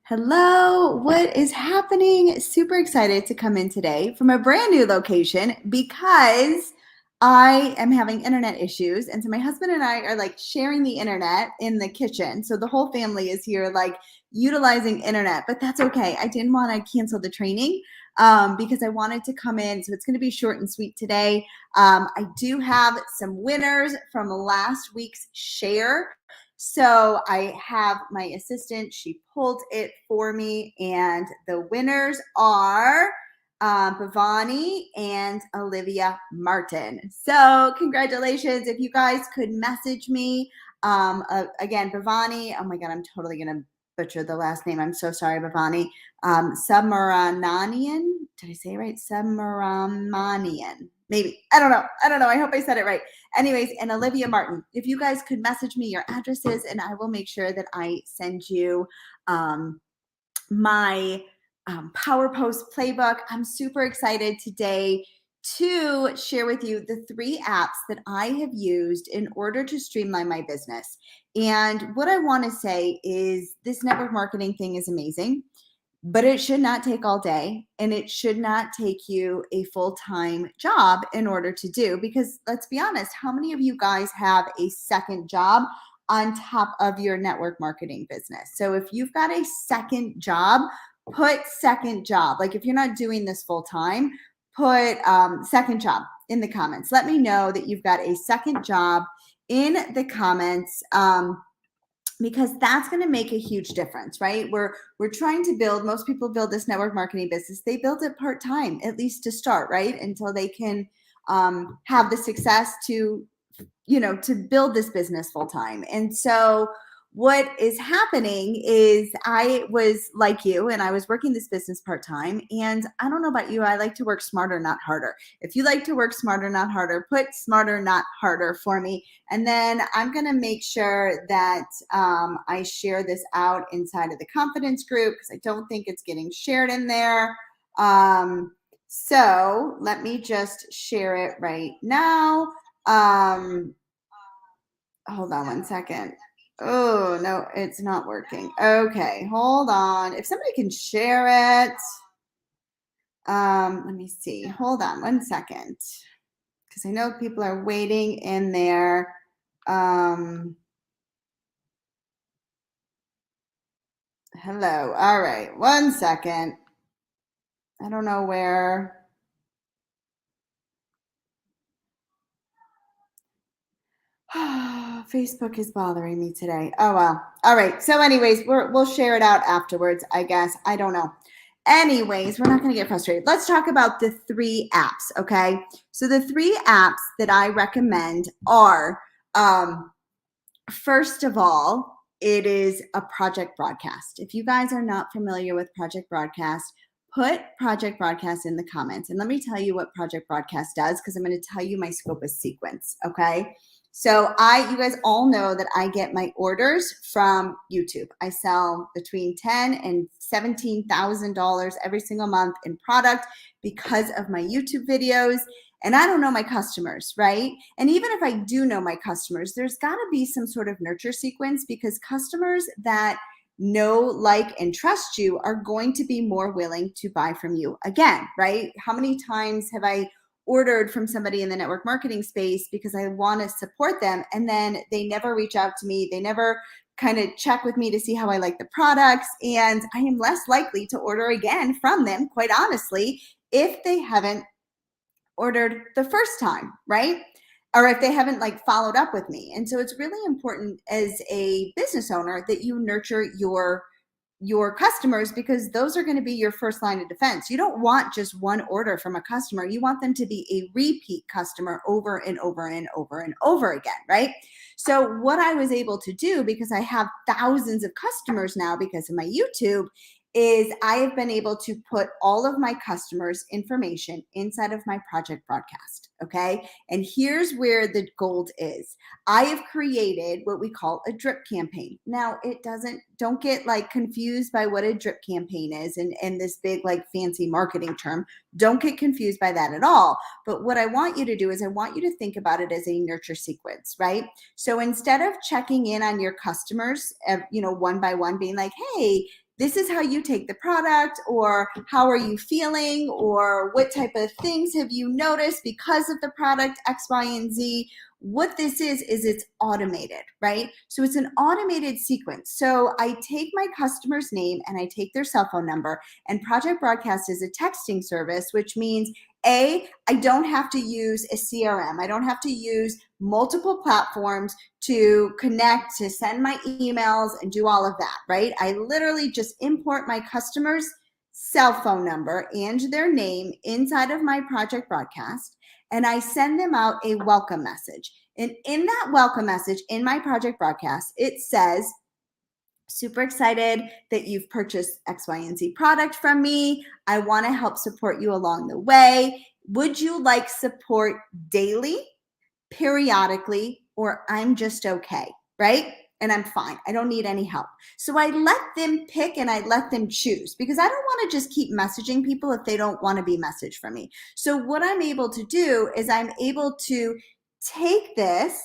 Hello, what is happening? Super excited to come in today from a brand new location because I am having internet issues. And so my husband and I are like sharing the internet in the kitchen. So the whole family is here, like utilizing internet, but that's okay. I didn't want to cancel the training because I wanted to come in. So it's going to be short and sweet today. I do have some winners from last week's share. So I have my assistant, she pulled it for me, and the winners are Bhavani and Olivia Martin. So congratulations. If you guys could message me, again, Bhavani, oh my God, I'm totally going to butcher the last name. I'm so sorry, Bhavani. Submarananian. Did I say it right? Submaramanian. Maybe. I don't know. I hope I said it right. Anyways, and Olivia Martin, if you guys could message me your addresses, and I will make sure that I send you my Power Post playbook. I'm super excited today to share with you the 3 apps that I have used in order to streamline my business. And what I want to say is this network marketing thing is amazing, but it should not take all day, and it should not take you a full-time job in order to do, because let's be honest, how many of you guys have a second job on top of your network marketing business? So if you've got a second job, put second job. Like if you're not doing this full time, put second job in the comments. Let me know that you've got a second job in the comments. Because that's going to make a huge difference, right? We're trying to build, most people build this network marketing business, they build it part-time, at least to start, right? Until they can have the success to, to build this business full-time. And so what is happening is I was like you, and I was working this business part-time, and I don't know about you, I like to work smarter, not harder. If you like to work smarter, not harder, put smarter, not harder for me. And then I'm going to make sure that I share this out inside of the confidence group, because I don't think it's getting shared in there. So let me just share it right now. Hold on one second. Oh, no, it's not working. Okay, hold on. If somebody can share it. Let me see. Hold on one second, because I know people are waiting in there. Hello. All right, one second. I don't know where. Facebook is bothering me today. Oh, well. All right. So anyways, we'll share it out afterwards, I guess. I don't know. Anyways, we're not going to get frustrated. Let's talk about the 3 apps, okay? So the 3 apps that I recommend are, first of all, it is a Project Broadcast. If you guys are not familiar with Project Broadcast, put Project Broadcast in the comments. And let me tell you what Project Broadcast does, because I'm going to tell you my scope of sequence, okay? So you guys all know that I get my orders from YouTube. I sell between $10,000 and $17,000 every single month in product because of my YouTube videos. And I don't know my customers, right? And even if I do know my customers, there's got to be some sort of nurture sequence, because customers that know, like, and trust you are going to be more willing to buy from you again, right? How many times have I ordered from somebody in the network marketing space because I want to support them, and then they never reach out to me, they never kind of check with me to see how I like the products, and I am less likely to order again from them, quite honestly, if they haven't ordered the first time, right? Or if they haven't like followed up with me. And so it's really important as a business owner that you nurture your customers, because those are going to be your first line of defense. You don't want just one order from a customer. You want them to be a repeat customer over and over and over and over again, right? So what I was able to do, because I have thousands of customers now because of my YouTube, is I have been able to put all of my customers' information inside of my Project Broadcast, okay? And here's where the gold is. I have created what we call a drip campaign. Now, don't get like confused by what a drip campaign is and this big like fancy marketing term. Don't get confused by that at all. But what I want you to do is I want you to think about it as a nurture sequence, right? So instead of checking in on your customers, one by one, being like, hey, this is how you take the product, or how are you feeling, or what type of things have you noticed because of the product X, Y, and Z. What this is it's automated, right? So it's an automated sequence. So I take my customer's name and I take their cell phone number, and Project Broadcast is a texting service, which means I don't have to use a CRM. I don't have to use multiple platforms to connect, to send my emails and do all of that, right? I literally just import my customer's cell phone number and their name inside of my Project Broadcast, and I send them out a welcome message. And in that welcome message in my Project Broadcast, it says, super excited that you've purchased X, Y, and Z product from me. I want to help support you along the way. Would you like support daily, periodically, or I'm just okay, right? And I'm fine. I don't need any help. So I let them pick and I let them choose, because I don't want to just keep messaging people if they don't want to be messaged from me. So what I'm able to do is I'm able to take this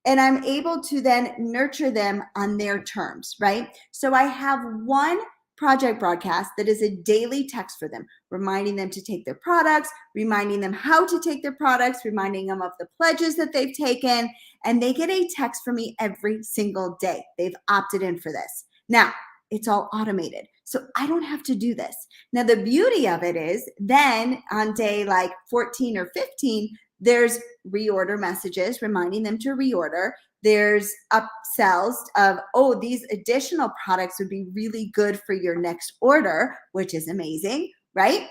and I'm able to then nurture them on their terms, right? So I have one Project Broadcast that is a daily text for them, reminding them to take their products, reminding them how to take their products, reminding them of the pledges that they've taken, and they get a text from me every single day. They've opted in for this. Now, it's all automated, so I don't have to do this. Now, the beauty of it is then on day like 14 or 15, there's reorder messages reminding them to reorder. There's upsells of, oh, these additional products would be really good for your next order, which is amazing, right?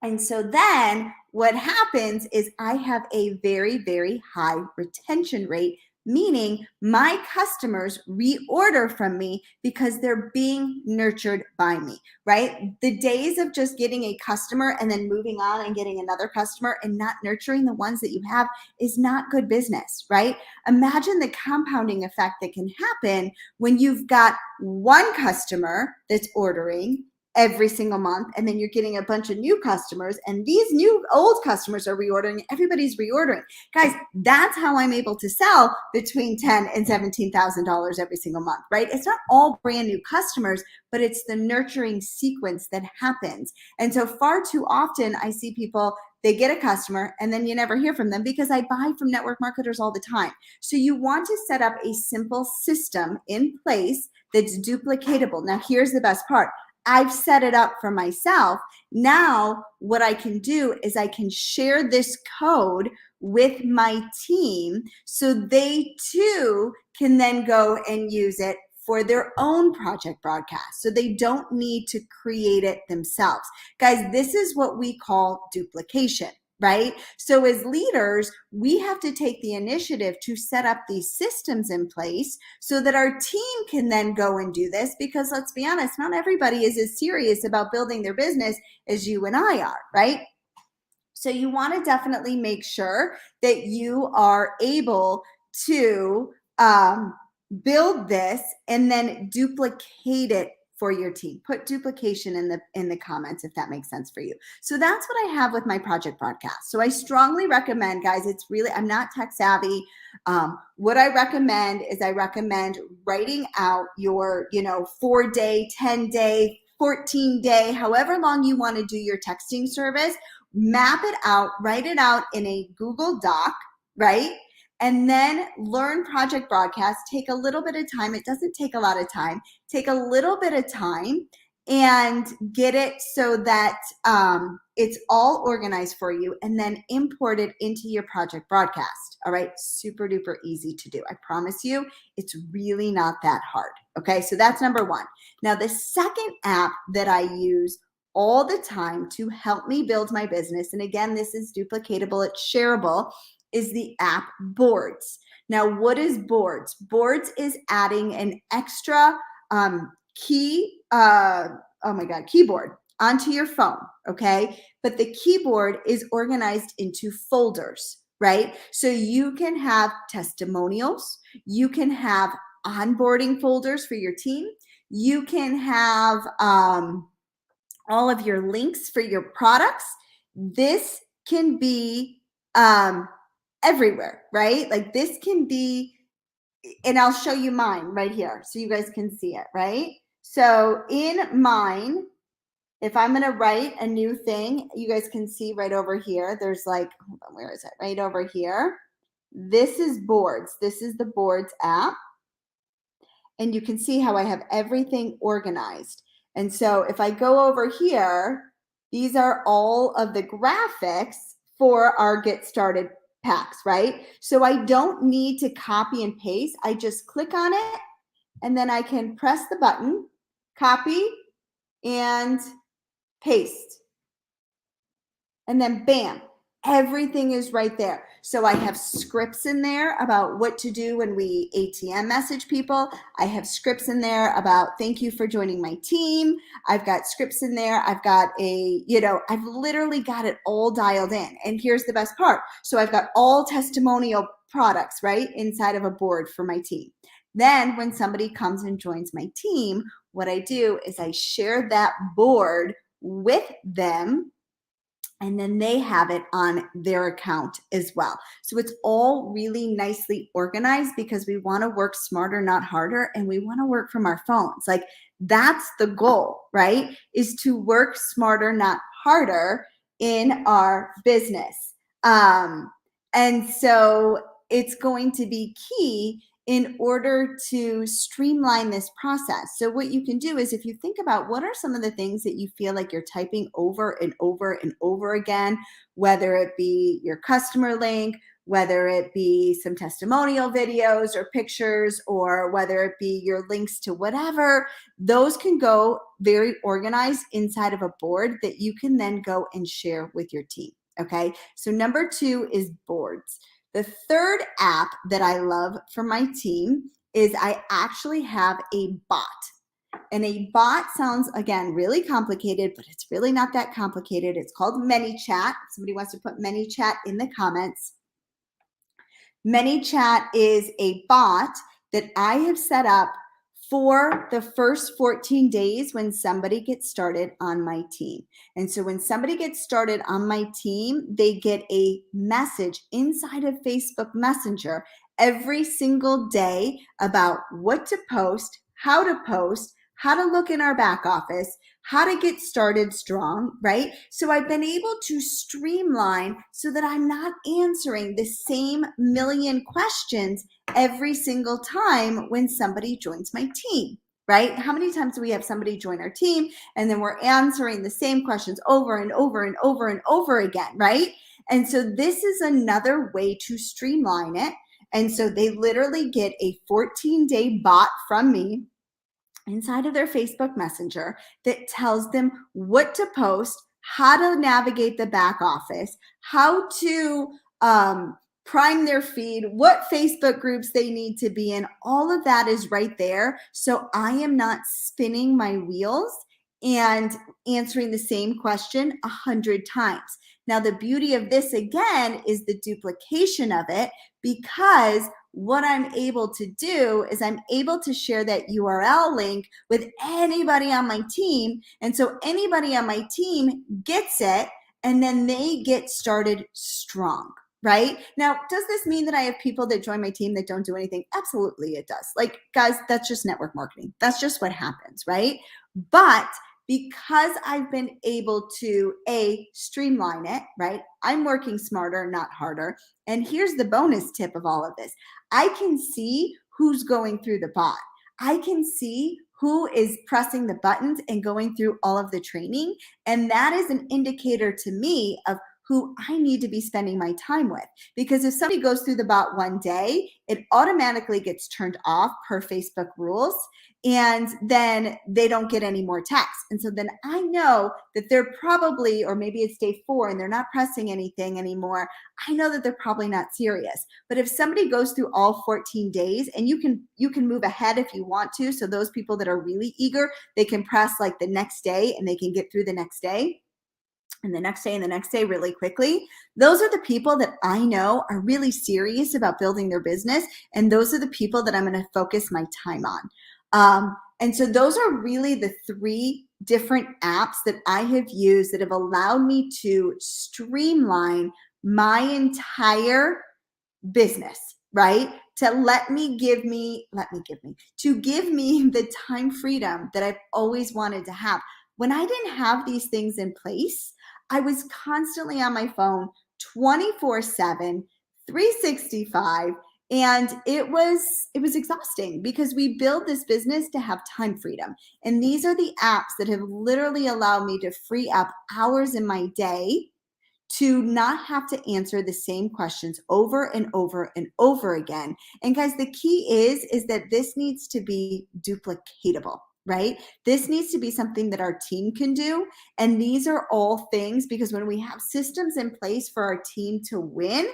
And so then what happens is I have a very, very high retention rate, meaning my customers reorder from me because they're being nurtured by me, right? The days of just getting a customer and then moving on and getting another customer and not nurturing the ones that you have is not good business, right? Imagine the compounding effect that can happen when you've got one customer that's ordering every single month, and then you're getting a bunch of new customers, and these new old customers are reordering. Everybody's reordering. Guys, that's how I'm able to sell between $10,000 and $17,000 every single month, right? It's not all brand new customers, but it's the nurturing sequence that happens. And so far too often I see people, they get a customer and then you never hear from them, because I buy from network marketers all the time. So you want to set up a simple system in place that's duplicatable. Now, here's the best part. I've set it up for myself. Now, what I can do is I can share this code with my team so they too can then go and use it for their own Project Broadcast. So they don't need to create it themselves. Guys, this is what we call duplication, right? So as leaders, we have to take the initiative to set up these systems in place so that our team can then go and do this, because let's be honest, not everybody is as serious about building their business as you and I are, right? So you want to definitely make sure that you are able to build this and then duplicate it for your team. Put duplication in the comments if that makes sense for you. So that's what I have with my Project Broadcast. So I strongly recommend, guys, it's really, I'm not tech savvy. What I recommend is I recommend writing out your, 4-day, 10-day, 14-day, however long you want to do your texting service, map it out, write it out in a Google Doc, right? And then learn Project Broadcast. Take a little bit of time. It doesn't take a lot of time. Take a little bit of time and get it so that it's all organized for you, and then import it into your Project Broadcast. All right, super duper easy to do. I promise you, it's really not that hard. Okay, so that's number one. Now, the second app that I use all the time to help me build my business, and again, this is duplicatable, it's shareable, is the app Boards. Now, what is Boards? Boards is adding an extra keyboard onto your phone, okay? But the keyboard is organized into folders, right? So you can have testimonials, you can have onboarding folders for your team, you can have all of your links for your products. This can be everywhere, right? Like this can be, and I'll show you mine right here so you guys can see it, right? So in mine, if I'm going to write a new thing, you guys can see right over here, there's like, hold on, where is it? Right over here. This is Boards. This is the Boards app. And you can see how I have everything organized. And so if I go over here, these are all of the graphics for our Get Started packs, right? So I don't need to copy and paste. I just click on it and then I can press the button, copy and paste. And then bam, everything is right there. So I have scripts in there about what to do when we ATM message people. I have scripts in there about thank you for joining my team. I've got scripts in there. I've got I've literally got it all dialed in. And here's the best part. So I've got all testimonial products, right, inside of a board for my team. Then when somebody comes and joins my team, what I do is I share that board with them, and then they have it on their account as well. So it's all really nicely organized because we want to work smarter, not harder, and we want to work from our phones. Like that's the goal, right? Is to work smarter, not harder in our business. And so it's going to be key in order to streamline this process. So what you can do is if you think about what are some of the things that you feel like you're typing over and over and over again, whether it be your customer link, whether it be some testimonial videos or pictures, or whether it be your links to whatever, those can go very organized inside of a board that you can then go and share with your team. Okay, so number 2 is boards. The third app that I love for my team is I actually have a bot. And a bot sounds, again, really complicated, but it's really not that complicated. It's called ManyChat. If somebody wants to put ManyChat in the comments. ManyChat is a bot that I have set up for the first 14 days when somebody gets started on my team. And so when somebody gets started on my team, they get a message inside of Facebook Messenger every single day about what to post, how to look in our back office, how to get started strong, right? So I've been able to streamline so that I'm not answering the same million questions every single time when somebody joins my team, right? How many times do we have somebody join our team and then we're answering the same questions over and over and over and over again, right? And so this is another way to streamline it. And so they literally get a 14-day bot from me inside of their Facebook Messenger that tells them what to post, how to navigate the back office, how to prime their feed, what Facebook groups they need to be in. All of that is right there. So I am not spinning my wheels and answering the same question 100 times. Now, the beauty of this, again, is the duplication of it, because what I'm able to do is I'm able to share that URL link with anybody on my team. And so anybody on my team gets it, and then they get started strong, right? Now, does this mean that I have people that join my team that don't do anything? Absolutely, it does. Like, guys, that's just network marketing. That's just what happens, right? But because I've been able to streamline it, right? I'm working smarter, not harder. And here's the bonus tip of all of this. I can see who's going through the bot. I can see who is pressing the buttons and going through all of the training. And that is an indicator to me of who I need to be spending my time with. Because if somebody goes through the bot one day, it automatically gets turned off per Facebook rules, and then they don't get any more texts. And so then I know that they're probably, or maybe it's day 4 and they're not pressing anything anymore, I know that they're probably not serious. But if somebody goes through all 14 days, and you can move ahead if you want to, so those people that are really eager, they can press like the next day and they can get through the next day, and the next day and the next day really quickly. Those are the people that I know are really serious about building their business. And those are the people that I'm going to focus my time on. And so those are really the 3 different apps that I have used that have allowed me to streamline my entire business, right? to give me the time freedom that I've always wanted to have. When I didn't have these things in place, I was constantly on my phone 24/7, 365, and it was exhausting because we build this business to have time freedom. And these are the apps that have literally allowed me to free up hours in my day to not have to answer the same questions over and over and over again. And guys, the key is that this needs to be duplicatable, right? This needs to be something that our team can do. And these are all things, because when we have systems in place for our team to win,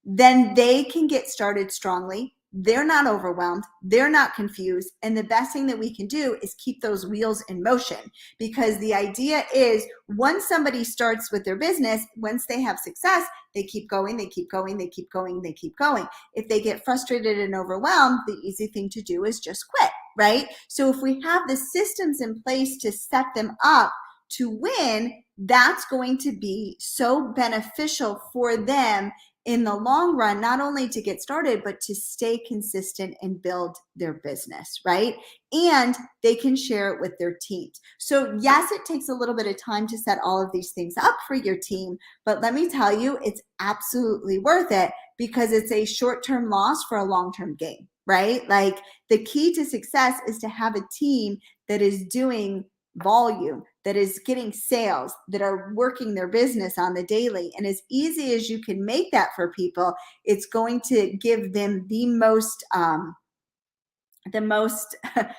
then they can get started strongly. They're not overwhelmed. They're not confused. And the best thing that we can do is keep those wheels in motion, because the idea is once somebody starts with their business, once they have success, they keep going, they keep going, they keep going, they keep going. If they get frustrated and overwhelmed, the easy thing to do is just quit, right? So if we have the systems in place to set them up to win, that's going to be so beneficial for them in the long run, not only to get started, but to stay consistent and build their business, right? And they can share it with their teams. So yes, it takes a little bit of time to set all of these things up for your team, but let me tell you, it's absolutely worth it, because it's a short-term loss for a long-term gain, right? Like, the key to success is to have a team that is doing volume, that is getting sales, that are working their business on the daily. And as easy as you can make that for people, it's going to give them the most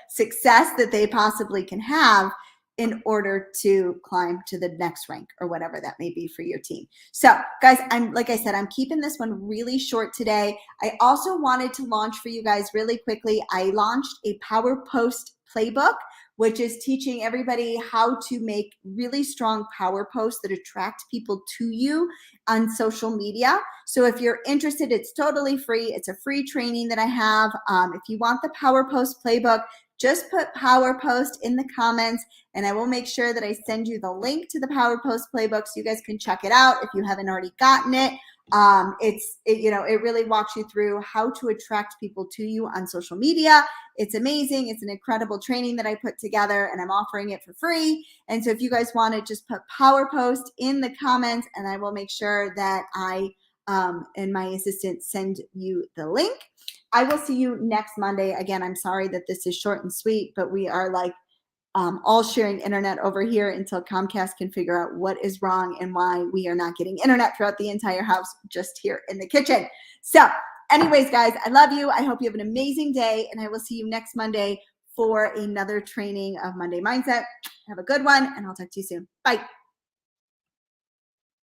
success that they possibly can have in order to climb to the next rank, or whatever that may be for your team. So guys, like I said, I'm keeping this one really short today. I also wanted to launch for you guys really quickly. I launched a Power Post playbook, which is teaching everybody how to make really strong power posts that attract people to you on social media. So if you're interested, it's totally free. It's a free training that I have. If you want the Power Post playbook, just put Power Post in the comments, and I will make sure that I send you the link to the Power Post playbook so you guys can check it out if you haven't already gotten it. It really walks you through how to attract people to you on social media. It's amazing. It's an incredible training that I put together, and I'm offering it for free. And so if you guys want to, just put Power Post in the comments, and I will make sure that I and my assistant send you the link. I will see you next Monday. Again, I'm sorry that this is short and sweet, but we are like all sharing internet over here until Comcast can figure out what is wrong and why we are not getting internet throughout the entire house, just here in the kitchen. So anyways, guys, I love you. I hope you have an amazing day, and I will see you next Monday for another training of Monday Mindset. Have a good one, and I'll talk to you soon. Bye.